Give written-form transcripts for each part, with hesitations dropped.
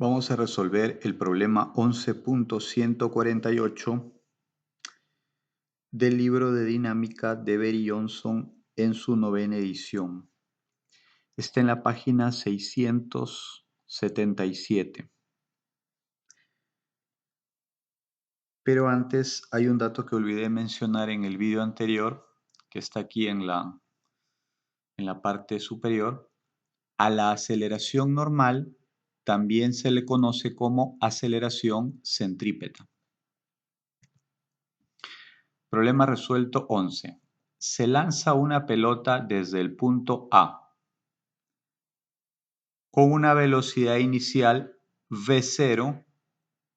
Vamos a resolver el problema 11.148 del libro de dinámica de Berry Johnson en su 9ª edición. Está en la página 677. Pero antes hay un dato que olvidé mencionar en el video anterior, que está aquí en la parte superior. A la aceleración normal también se le conoce como aceleración centrípeta. Problema resuelto 11. Se lanza una pelota desde el punto A con una velocidad inicial V0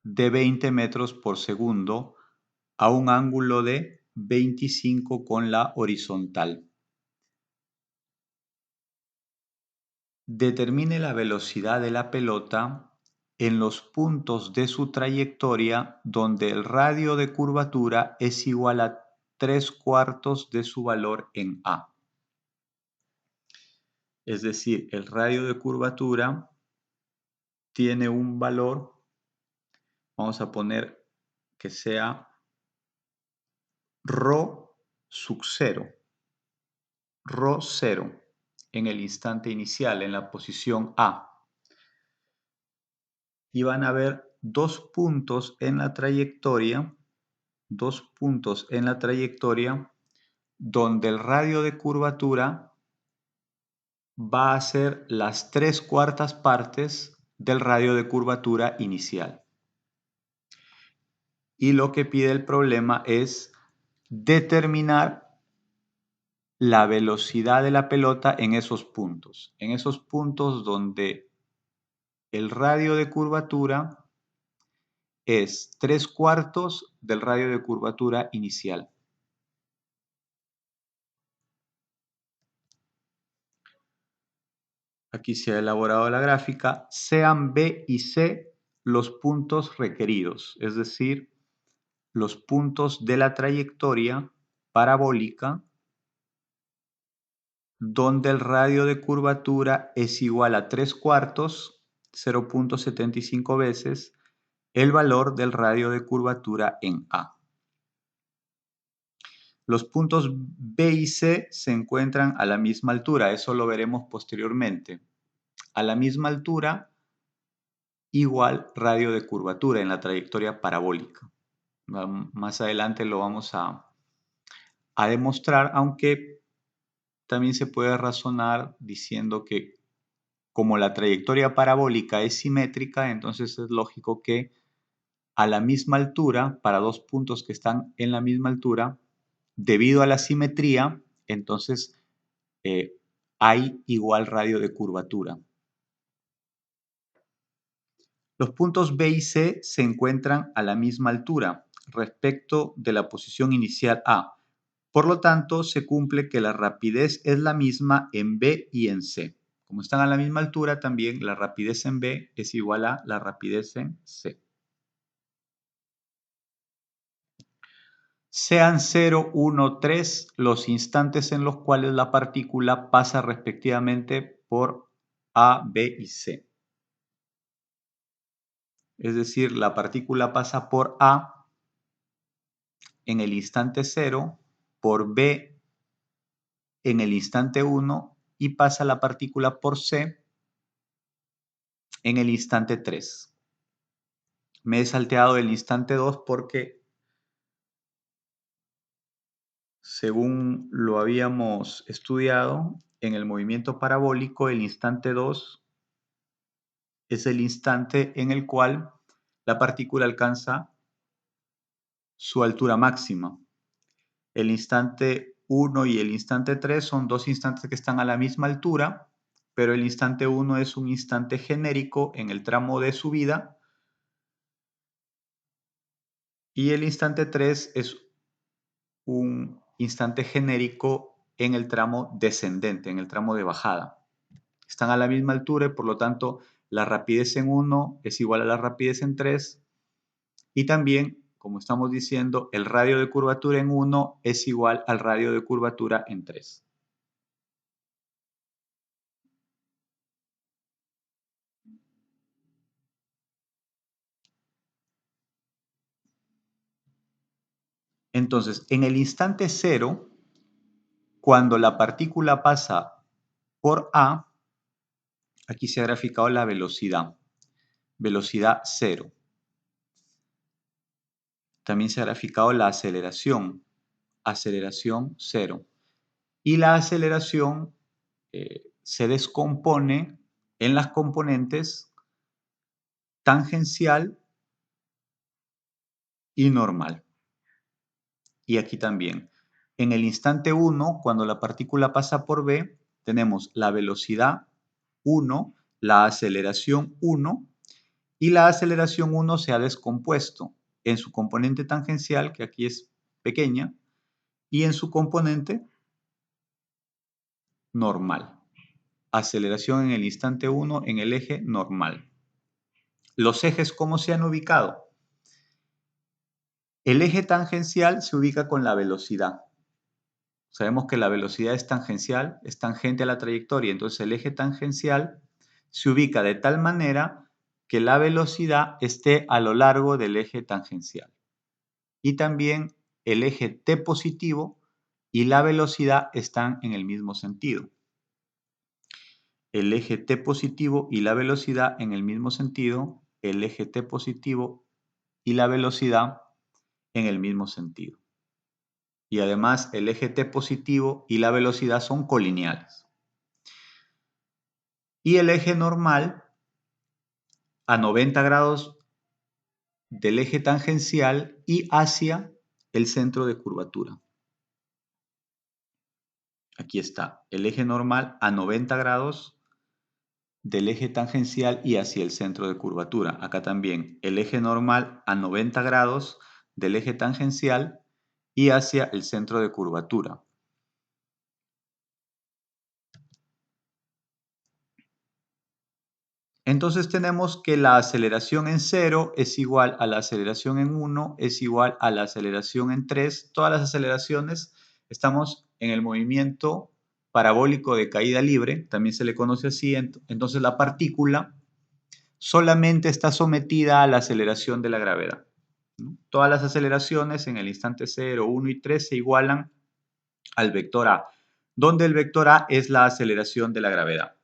de 20 metros por segundo a un ángulo de 25 con la horizontal. Determine la velocidad de la pelota en los puntos de su trayectoria donde el radio de curvatura es igual a 3/4 de su valor en A. Es decir, el radio de curvatura tiene un valor, vamos a poner que sea ρ sub 0, ρ 0 en el instante inicial, en la posición A. Y van a haber dos puntos en la trayectoria donde el radio de curvatura va a ser las 3/4 partes del radio de curvatura inicial. Y lo que pide el problema es determinar la velocidad de la pelota en esos puntos donde el radio de curvatura es 3/4 del radio de curvatura inicial. Aquí se ha elaborado la gráfica. Sean B y C los puntos requeridos, es decir, los puntos de la trayectoria parabólica donde el radio de curvatura es igual a 3/4, 0.75 veces, el valor del radio de curvatura en A. Los puntos B y C se encuentran a la misma altura, eso lo veremos posteriormente. A la misma altura, igual radio de curvatura en la trayectoria parabólica. Más adelante lo vamos a demostrar, aunque también se puede razonar diciendo que como la trayectoria parabólica es simétrica, entonces es lógico que a la misma altura, para dos puntos que están en la misma altura, debido a la simetría, entonces hay igual radio de curvatura. Los puntos B y C se encuentran a la misma altura respecto de la posición inicial A. Por lo tanto, se cumple que la rapidez es la misma en B y en C. Como están a la misma altura, también la rapidez en B es igual a la rapidez en C. Sean 0, 1, 3 los instantes en los cuales la partícula pasa respectivamente por A, B y C. Es decir, la partícula pasa por A en el instante 0, por B en el instante 1 y pasa la partícula por C en el instante 3. Me he salteado el instante 2 porque, según lo habíamos estudiado, en el movimiento parabólico el instante 2 es el instante en el cual la partícula alcanza su altura máxima. El instante 1 y el instante 3 son dos instantes que están a la misma altura, pero el instante 1 es un instante genérico en el tramo de subida y el instante 3 es un instante genérico en el tramo descendente, en el tramo de bajada. Están a la misma altura y por lo tanto la rapidez en 1 es igual a la rapidez en 3 y también, como estamos diciendo, el radio de curvatura en 1 es igual al radio de curvatura en 3. Entonces, en el instante cero, cuando la partícula pasa por A, aquí se ha graficado la velocidad, velocidad cero. También se ha graficado la aceleración, aceleración cero. Y la aceleración se descompone en las componentes tangencial y normal. Y aquí también. En el instante 1, cuando la partícula pasa por B, tenemos la velocidad 1, la aceleración 1, y la aceleración 1 se ha descompuesto en su componente tangencial, que aquí es pequeña, y en su componente normal. Aceleración en el instante 1 en el eje normal. Los ejes, ¿cómo se han ubicado? El eje tangencial se ubica con la velocidad. Sabemos que la velocidad es tangencial, es tangente a la trayectoria, entonces el eje tangencial se ubica de tal manera que la velocidad esté a lo largo del eje tangencial. Y también el eje t positivo y la velocidad están en el mismo sentido. El eje t positivo y la velocidad en el mismo sentido, el eje t positivo y la velocidad en el mismo sentido. Y además el eje t positivo y la velocidad son colineales. Y el eje normal a 90 grados del eje tangencial y hacia el centro de curvatura. Aquí está, el eje normal a 90 grados del eje tangencial y hacia el centro de curvatura. Acá también el eje normal a 90 grados del eje tangencial y hacia el centro de curvatura. Entonces tenemos que la aceleración en 0 es igual a la aceleración en 1, es igual a la aceleración en 3. Todas las aceleraciones estamos en el movimiento parabólico de caída libre, también se le conoce así. Entonces la partícula solamente está sometida a la aceleración de la gravedad. Todas las aceleraciones en el instante 0, 1 y 3 se igualan al vector A, donde el vector A es la aceleración de la gravedad.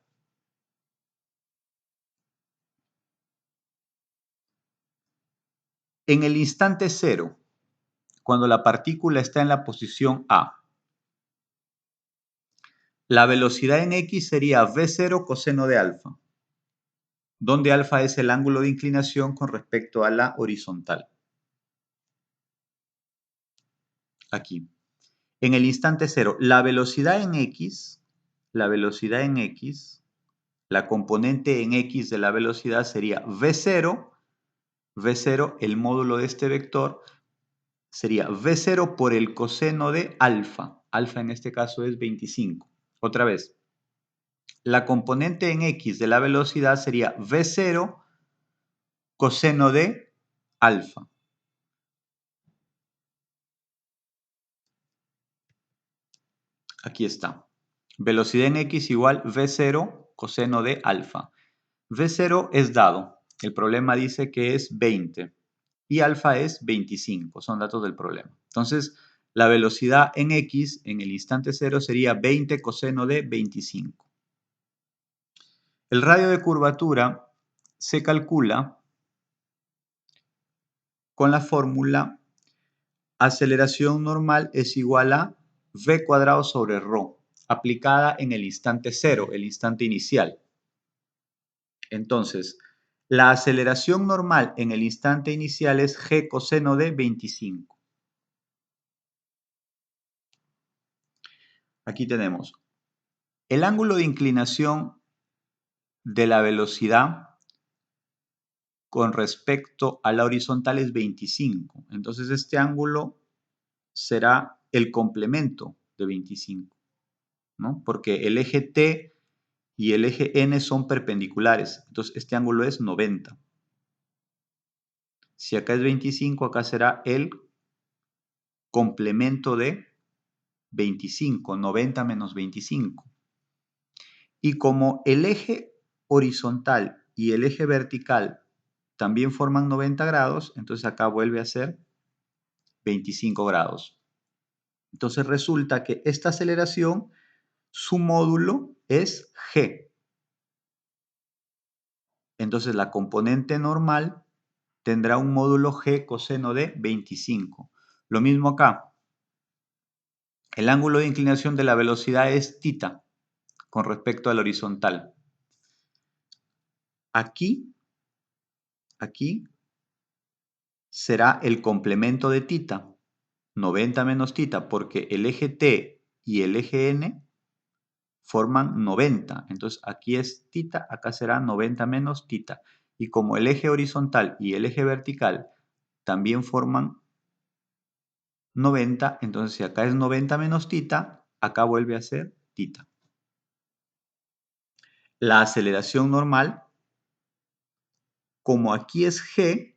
En el instante 0, cuando la partícula está en la posición A, la velocidad en X sería V0 coseno de alfa, donde alfa es el ángulo de inclinación con respecto a la horizontal. Aquí. En el instante 0, la velocidad en X, la componente en X de la velocidad sería V0, el módulo de este vector, sería V0 por el coseno de alfa. Alfa en este caso es 25. Otra vez, la componente en X de la velocidad sería V0 coseno de alfa. Aquí está. Velocidad en X igual V0 coseno de alfa. V0 es dado. El problema dice que es 20 y alfa es 25. Son datos del problema. Entonces, la velocidad en X en el instante 0 sería 20 coseno de 25. El radio de curvatura se calcula con la fórmula aceleración normal es igual a v cuadrado sobre ρ, aplicada en el instante 0, el instante inicial. Entonces, la aceleración normal en el instante inicial es g coseno de 25. Aquí tenemos el ángulo de inclinación de la velocidad con respecto a la horizontal es 25. Entonces, este ángulo será el complemento de 25, ¿no? Porque el eje T y el eje N son perpendiculares. Entonces, este ángulo es 90. Si acá es 25, acá será el complemento de 25, 90 menos 25. Y como el eje horizontal y el eje vertical también forman 90 grados, entonces acá vuelve a ser 25 grados. Entonces resulta que esta aceleración, su módulo es g. Entonces la componente normal tendrá un módulo g coseno de 25. Lo mismo acá. El ángulo de inclinación de la velocidad es θ con respecto al horizontal. Aquí será el complemento de θ, 90 menos θ, porque el eje T y el eje N forman 90. Entonces aquí es θ, acá será 90 menos θ. Y como el eje horizontal y el eje vertical también forman 90, entonces si acá es 90 menos θ, acá vuelve a ser θ. La aceleración normal, como aquí es g,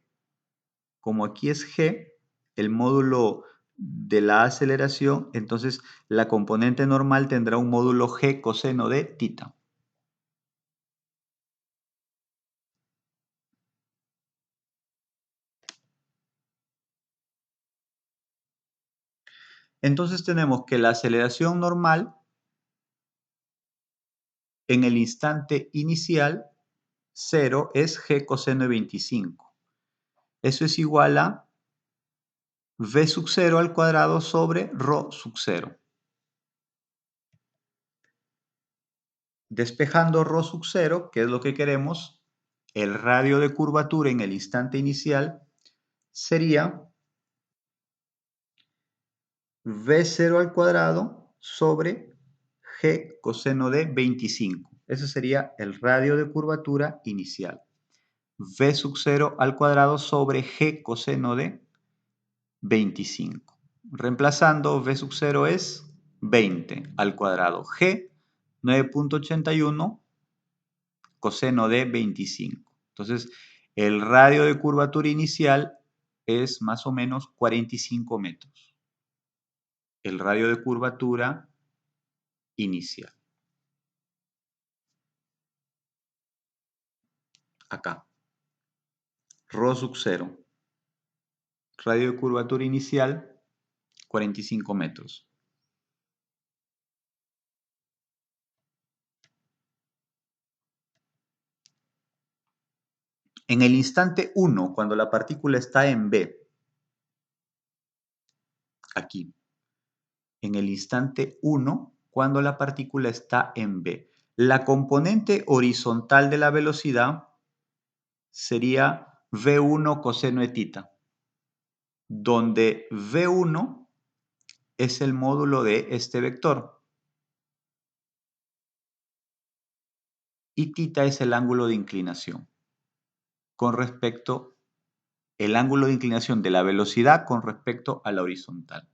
el módulo de la aceleración, entonces la componente normal tendrá un módulo g coseno de θ. Entonces tenemos que la aceleración normal en el instante inicial 0 es g coseno de 25. Eso es igual a v sub 0 al cuadrado sobre ρ sub 0. Despejando ρ sub 0, que es lo que queremos, el radio de curvatura en el instante inicial sería v0 al cuadrado sobre g coseno de 25. Ese sería el radio de curvatura inicial. V sub 0 al cuadrado sobre g coseno de 25. Reemplazando, v sub 0 es 20 al cuadrado. G, 9.81 coseno de 25. Entonces, el radio de curvatura inicial es más o menos 45 metros. El radio de curvatura inicial. Acá. Rho sub 0. Radio de curvatura inicial, 45 metros. En el instante 1, cuando la partícula está en B, aquí, en el instante 1, cuando la partícula está en B, la componente horizontal de la velocidad sería V1 coseno de θ, donde V1 es el módulo de este vector y θ es el ángulo de inclinación con respecto, el ángulo de inclinación de la velocidad con respecto a la horizontal.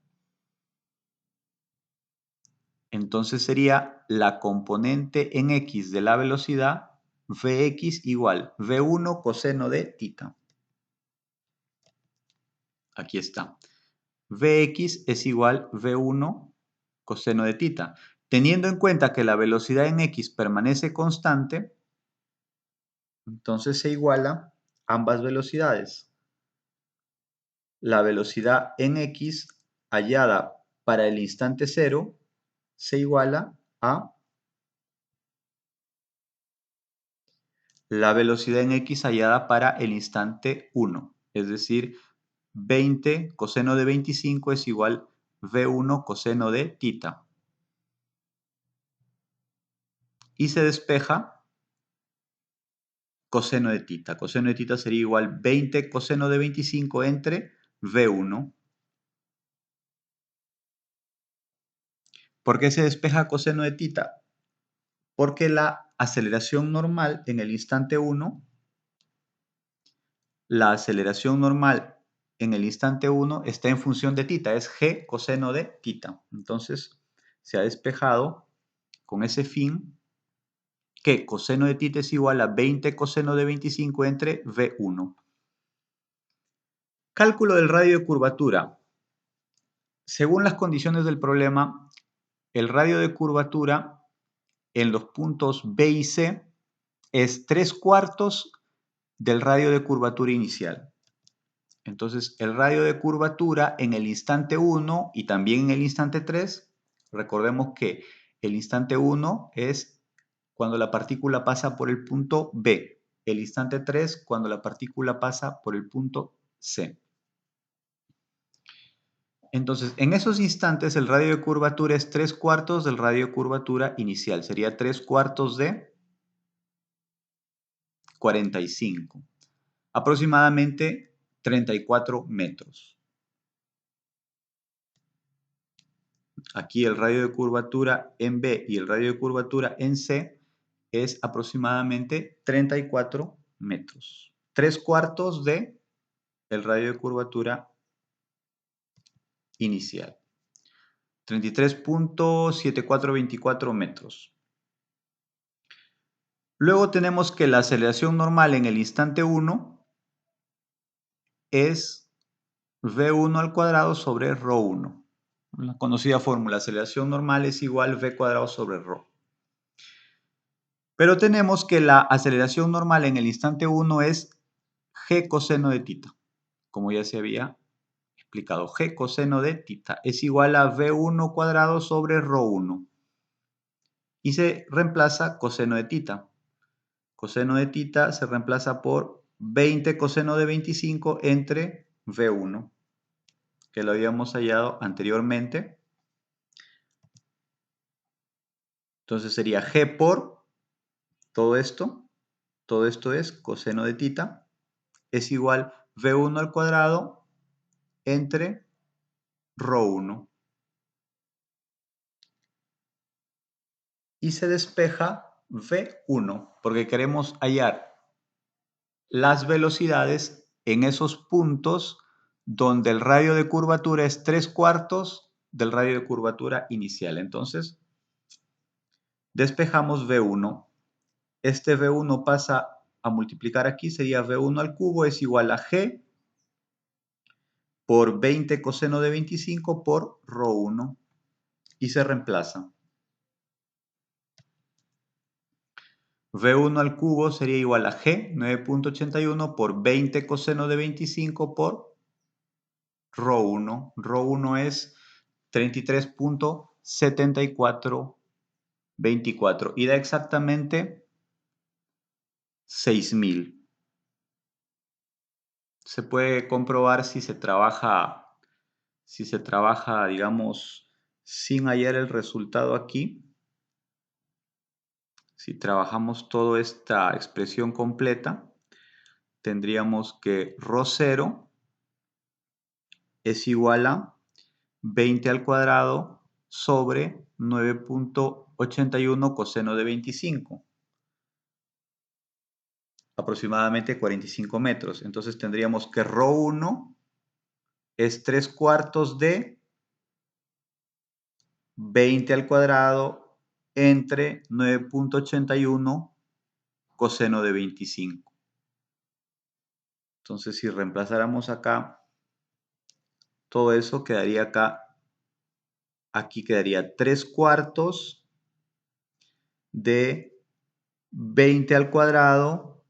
Entonces sería la componente en x de la velocidad Vx igual V1 coseno de θ. Aquí está. Vx es igual V1 coseno de θ. Teniendo en cuenta que la velocidad en x permanece constante, entonces se iguala ambas velocidades. La velocidad en x hallada para el instante 0 se iguala a la velocidad en x hallada para el instante 1. Es decir, 20 coseno de 25 es igual V1 coseno de θ. Y se despeja coseno de θ. Coseno de θ sería igual 20 coseno de 25 entre V1. ¿Por qué se despeja coseno de θ? Porque la aceleración normal en el instante 1, la aceleración normal en el instante 1 está en función de θ, es g coseno de θ. Entonces se ha despejado con ese fin que coseno de θ es igual a 20 coseno de 25 entre V1. Cálculo del radio de curvatura. Según las condiciones del problema, el radio de curvatura en los puntos B y C es 3/4 del radio de curvatura inicial. Entonces, el radio de curvatura en el instante 1 y también en el instante 3, recordemos que el instante 1 es cuando la partícula pasa por el punto B, el instante 3 cuando la partícula pasa por el punto C. Entonces, en esos instantes el radio de curvatura es 3/4 del radio de curvatura inicial, sería 3/4 de 45, aproximadamente 34 metros. Aquí el radio de curvatura en B y el radio de curvatura en C es aproximadamente 34 metros. 3/4 de el radio de curvatura inicial. 33.7424 metros. Luego tenemos que la aceleración normal en el instante 1 es V1 al cuadrado sobre ρ1. La conocida fórmula, aceleración normal es igual V cuadrado sobre ρ. Pero tenemos que la aceleración normal en el instante 1 es g coseno de tita, como ya se había explicado. G coseno de tita es igual a V1 cuadrado sobre ρ1. Y se reemplaza coseno de tita. Coseno de tita se reemplaza por 20 coseno de 25 entre V1, que lo habíamos hallado anteriormente. Entonces sería G por todo esto es coseno de tita, es igual V1 al cuadrado entre ρ1. Y se despeja V1, porque queremos hallar las velocidades en esos puntos donde el radio de curvatura es 3/4 del radio de curvatura inicial. Entonces, despejamos V1. Este V1 pasa a multiplicar aquí, sería V1 al cubo es igual a G por 20 coseno de 25 por ρ1 y se reemplaza. V1 al cubo sería igual a G, 9.81 por 20 coseno de 25 por ρ1. ρ1 es 33.7424 y da exactamente 6.000. Se puede comprobar si se trabaja, digamos, sin hallar el resultado aquí. Si trabajamos toda esta expresión completa, tendríamos que ρ0 es igual a 20 al cuadrado sobre 9.81 coseno de 25, aproximadamente 45 metros. Entonces tendríamos que ρ1 es 3/4 de 20 al cuadrado entre 9.81 coseno de 25. Entonces si reemplazáramos acá, todo eso quedaría acá. Aquí quedaría 3/4 de 20 al cuadrado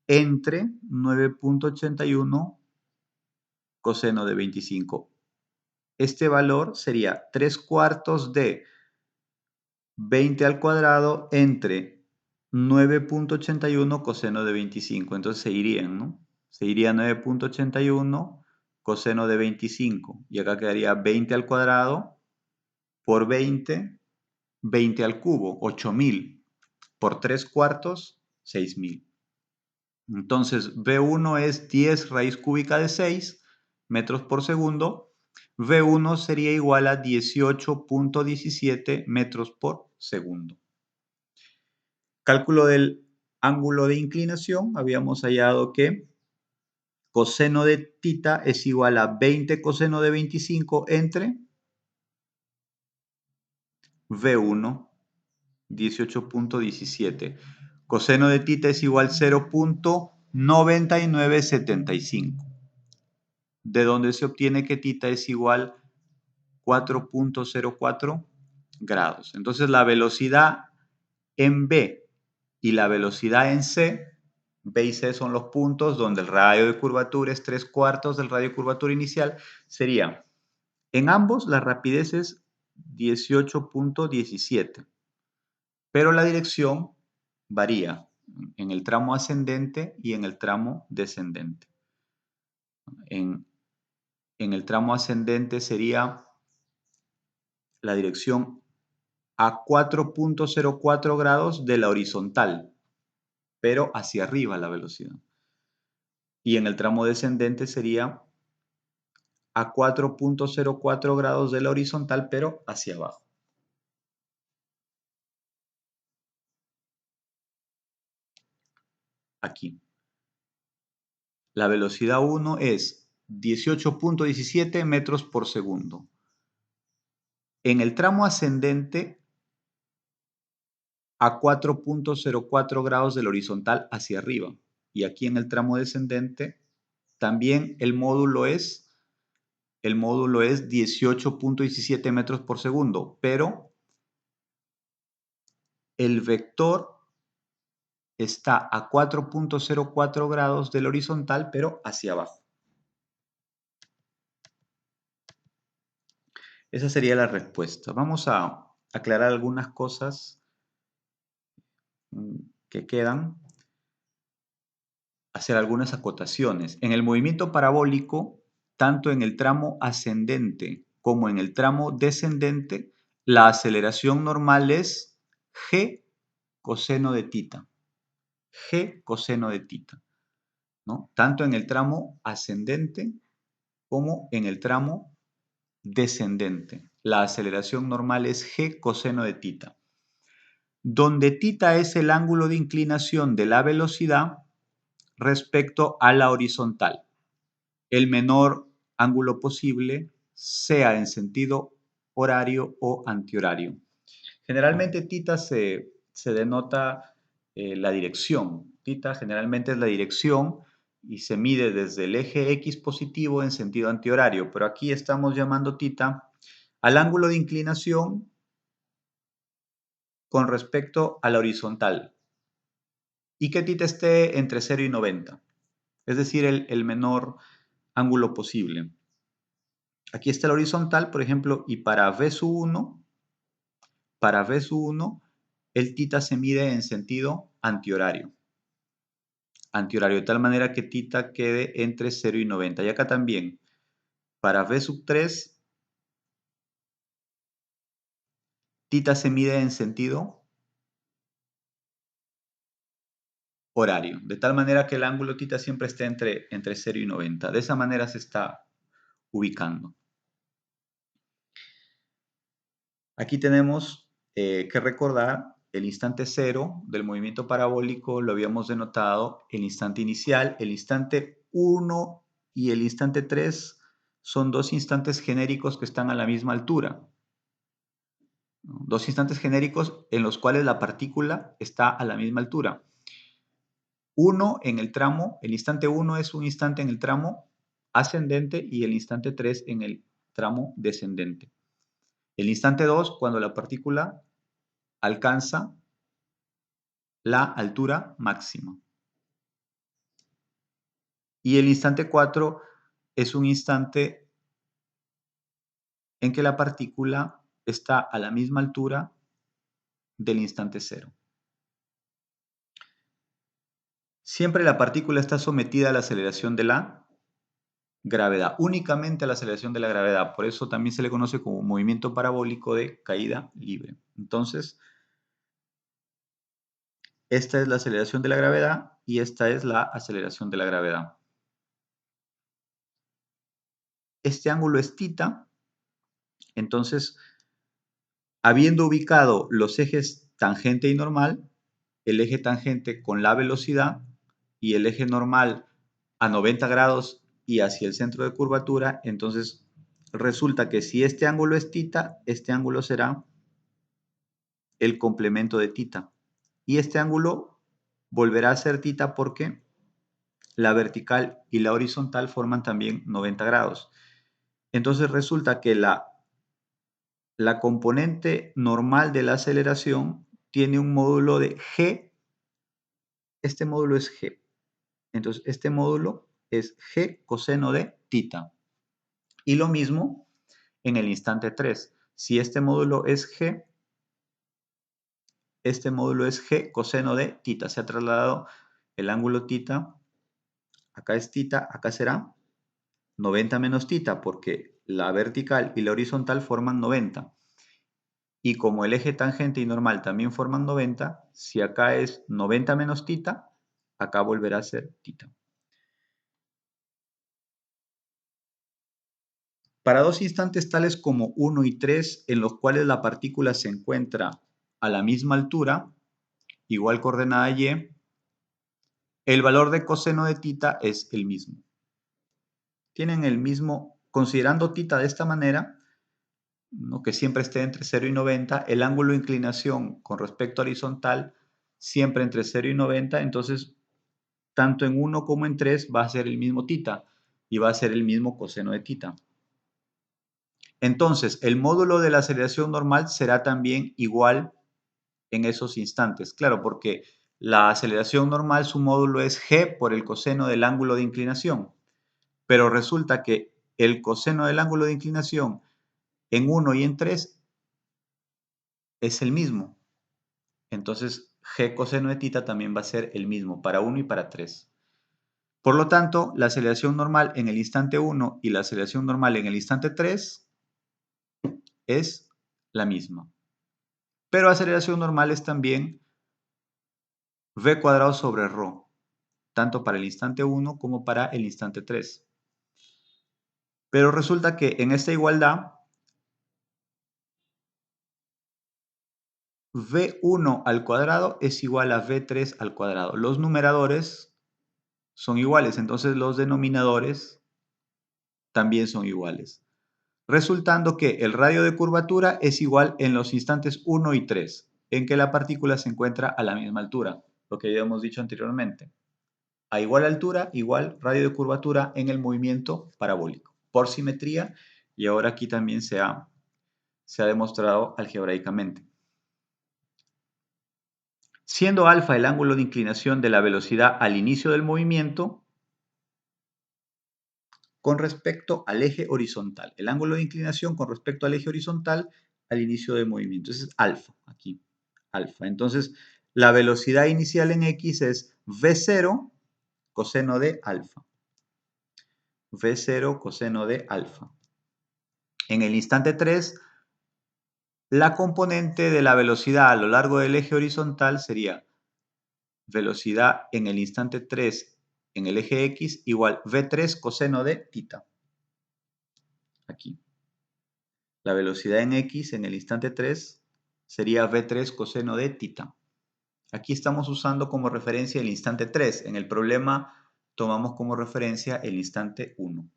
entre 9.81 coseno de 25. Este valor sería 3/4 de 20 al cuadrado entre 9.81 coseno de 25. Entonces se irían, ¿no? Se iría 9.81 coseno de 25. Y acá quedaría 20 al cuadrado por 20, 20 al cubo, 8.000. Por 3/4, 6.000. Entonces V1 es 10 raíz cúbica de 6 metros por segundo. V1 sería igual a 18.17 metros por segundo. Cálculo del ángulo de inclinación. Habíamos hallado que coseno de tita es igual a 20 coseno de 25 entre V1, 18.17. Coseno de tita es igual a 0.9975. De donde se obtiene que tita es igual a 4.04 grados. Entonces la velocidad en B y la velocidad en C B y C son los puntos donde el radio de curvatura es 3/4 del radio de curvatura inicial. Sería, en ambos la rapidez es 18.17, pero la dirección varía en el tramo ascendente y en el tramo descendente. En, en el tramo ascendente sería la dirección a 4.04 grados de la horizontal, pero hacia arriba la velocidad. Y en el tramo descendente sería a 4.04 grados de la horizontal, pero hacia abajo. Aquí. La velocidad 1 es 18.17 metros por segundo. En el tramo ascendente, a 4.04 grados del horizontal hacia arriba. Y aquí en el tramo descendente, también el módulo es 18.17 metros por segundo, pero el vector está a 4.04 grados del horizontal, pero hacia abajo. Esa sería la respuesta. Vamos a aclarar algunas cosas que quedan, hacer algunas acotaciones. En el movimiento parabólico, tanto en el tramo ascendente como en el tramo descendente, la aceleración normal es g coseno de tita. G coseno de tita, ¿no? Tanto en el tramo ascendente como en el tramo descendente. La aceleración normal es g coseno de tita. Donde tita es el ángulo de inclinación de la velocidad respecto a la horizontal. El menor ángulo posible, sea en sentido horario o antihorario. Generalmente tita se denota la dirección. Tita generalmente es la dirección y se mide desde el eje X positivo en sentido antihorario, pero aquí estamos llamando tita al ángulo de inclinación con respecto a la horizontal y que tita esté entre 0 y 90, es decir, el menor ángulo posible. Aquí está la horizontal, por ejemplo, y para V sub 1, el tita se mide en sentido antihorario. Antihorario, de tal manera que tita quede entre 0 y 90. Y acá también, para V sub 3, tita se mide en sentido horario, de tal manera que el ángulo tita siempre esté entre 0 y 90. De esa manera se está ubicando. Aquí tenemos que recordar el instante 0 del movimiento parabólico, lo habíamos denotado, el instante inicial, el instante 1 y el instante 3 son dos instantes genéricos que están a la misma altura. Dos instantes genéricos en los cuales la partícula está a la misma altura. Uno en el tramo, el instante 1 es un instante en el tramo ascendente y el instante 3 en el tramo descendente. El instante 2 cuando la partícula alcanza la altura máxima. Y el instante 4 es un instante en que la partícula está a la misma altura del instante 0. Siempre la partícula está sometida a la aceleración de la gravedad, únicamente a la aceleración de la gravedad. Por eso también se le conoce como movimiento parabólico de caída libre. Entonces, esta es la aceleración de la gravedad y esta es la aceleración de la gravedad. Este ángulo es tita, entonces, habiendo ubicado los ejes tangente y normal, el eje tangente con la velocidad y el eje normal a 90 grados y hacia el centro de curvatura, entonces resulta que si este ángulo es tita, este ángulo será el complemento de tita. Y este ángulo volverá a ser tita porque la vertical y la horizontal forman también 90 grados. Entonces resulta que la componente normal de la aceleración tiene un módulo de g. Este módulo es g. Entonces, este módulo es g coseno de tita. Y lo mismo en el instante 3. Si este módulo es g, este módulo es g coseno de tita. Se ha trasladado el ángulo tita. Acá es tita, acá será 90 menos tita, porque la vertical y la horizontal forman 90. Y como el eje tangente y normal también forman 90, si acá es 90 menos tita, acá volverá a ser tita. Para dos instantes tales como 1 y 3, en los cuales la partícula se encuentra a la misma altura, igual coordenada y, el valor de coseno de tita es el mismo. Tienen el mismo, considerando tita de esta manera, ¿no?, que siempre esté entre 0 y 90, el ángulo de inclinación con respecto a horizontal siempre entre 0 y 90, entonces tanto en 1 como en 3 va a ser el mismo tita y va a ser el mismo coseno de tita. Entonces, el módulo de la aceleración normal será también igual en esos instantes. Claro, porque la aceleración normal, su módulo es g por el coseno del ángulo de inclinación. Pero resulta que el coseno del ángulo de inclinación en 1 y en 3 es el mismo. Entonces, g coseno de tita también va a ser el mismo para 1 y para 3. Por lo tanto, la aceleración normal en el instante 1 y la aceleración normal en el instante 3 es la misma. Pero aceleración normal es también v cuadrado sobre ρ, tanto para el instante 1 como para el instante 3. Pero resulta que en esta igualdad, v1 al cuadrado es igual a v3 al cuadrado. Los numeradores son iguales, entonces los denominadores también son iguales. Resultando que el radio de curvatura es igual en los instantes 1 y 3, en que la partícula se encuentra a la misma altura, lo que ya hemos dicho anteriormente. A igual altura, igual radio de curvatura en el movimiento parabólico, por simetría, y ahora aquí también se ha demostrado algebraicamente. Siendo alfa el ángulo de inclinación de la velocidad al inicio del movimiento con respecto al eje horizontal. El ángulo de inclinación con respecto al eje horizontal al inicio del movimiento. Ese es alfa, aquí, alfa. Entonces, la velocidad inicial en x es v0 coseno de alfa. v0 coseno de alfa. En el instante 3, la componente de la velocidad a lo largo del eje horizontal sería velocidad en el instante 3 en el eje x igual v3 coseno de tita. Aquí. La velocidad en x en el instante 3 sería v3 coseno de tita. Aquí estamos usando como referencia el instante 3. En el problema tomamos como referencia el instante 1.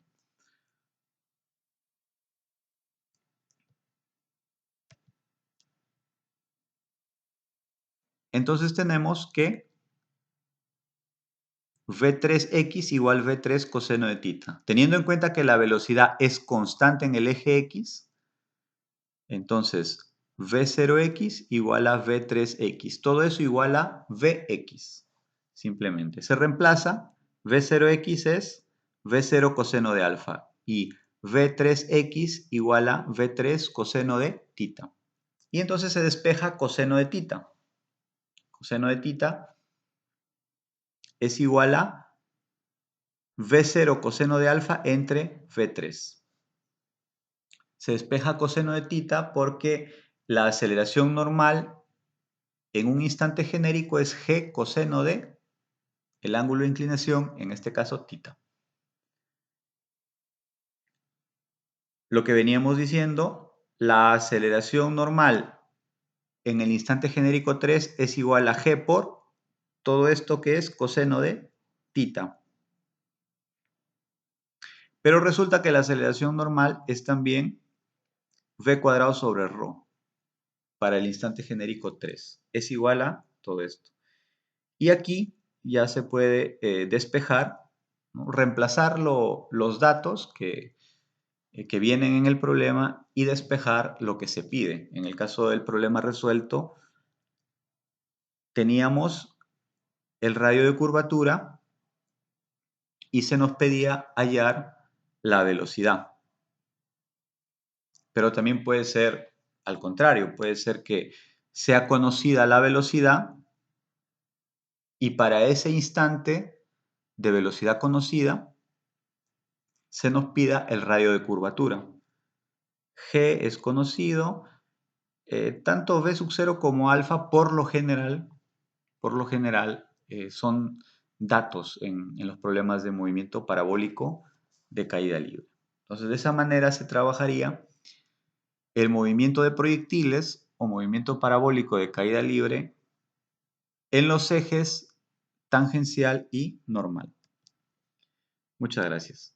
Entonces tenemos que v3x igual v3 coseno de tita. Teniendo en cuenta que la velocidad es constante en el eje x, entonces v0x igual a v3x. Todo eso igual a vx. Simplemente se reemplaza. v0x es v0 coseno de alfa y v3x igual a v3 coseno de tita. Y entonces se despeja coseno de tita. Coseno de tita es igual a v0 coseno de alfa entre v3. Se despeja coseno de tita porque la aceleración normal en un instante genérico es g coseno de el ángulo de inclinación, en este caso tita. Lo que veníamos diciendo, la aceleración normal en el instante genérico 3 es igual a g por todo esto que es coseno de tita. Pero resulta que la aceleración normal es también v cuadrado sobre ρ para el instante genérico 3. Es igual a todo esto. Y aquí ya se puede despejar, ¿no?, reemplazar los datos que vienen en el problema y despejar lo que se pide. En el caso del problema resuelto, teníamos el radio de curvatura y se nos pedía hallar la velocidad. Pero también puede ser al contrario, puede ser que sea conocida la velocidad y para ese instante de velocidad conocida se nos pida el radio de curvatura. G es conocido, tanto V sub 0 como alfa por lo general son datos en los problemas de movimiento parabólico de caída libre. Entonces, de esa manera se trabajaría el movimiento de proyectiles o movimiento parabólico de caída libre en los ejes tangencial y normal. Muchas gracias.